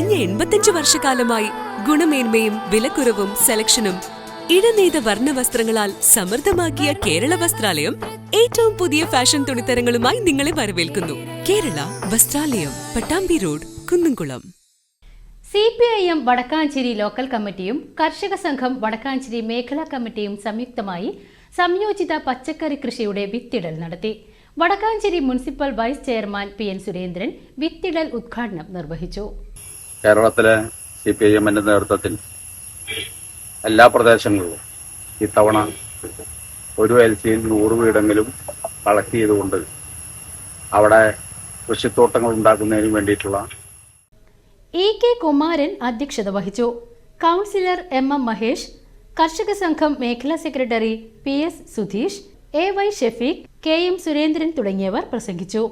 കഴിഞ്ഞ 85 വർഷക്കാലമായി ഗുണമേന്മയും വിലക്കുറവും സെലക്ഷനും ഇഴനെയ്ത വർണ്ണവസ്ത്രങ്ങളാൽ സമൃദ്ധമാക്കിയ കേരള വസ്ത്രാലയം ഏറ്റവും പുതിയ ഫാഷൻ തുണിത്തരങ്ങളുമായി നിങ്ങളെ വരവേൽക്കുന്നു. Kerala Vasthralayam, Pattambi road, Kunnamkulam. CPIM Vadakkanchery local കമ്മിറ്റിയും കർഷക സംഘം വടക്കാഞ്ചേരി മേഖലാ കമ്മിറ്റിയും സംയുക്തമായി സംയോജിത പച്ചക്കറി കൃഷിയുടെ വിത്തിടൽ നടത്തി. Vadakkanchery municipal vice chairman PN Surendran വിത്തിടൽ ഉദ്ഘാടനം നിർവഹിച്ചു. കേരളത്തിലെ CPIMന്റെ നേതൃത്വത്തിൽ എല്ലാ പ്രദേശങ്ങളിലും ഇത്തവണ ഒരു LCയിൽ 100 വീടെങ്കിലും കളക്ട് ചെയ്തുകൊണ്ട് അവിടെ കൃഷിത്തോട്ടങ്ങൾ ഉണ്ടാക്കുന്നതിന് വേണ്ടിയിട്ടുള്ള EK കുമാരൻ അധ്യക്ഷത വഹിച്ചു. കൗൺസിലർ MM മഹേഷ്, കർഷക സംഘം മേഖലാ secretary PS Sudheesh, AY Shefeeq, KM Surendran തുടങ്ങിയവർ പ്രസംഗിച്ചു.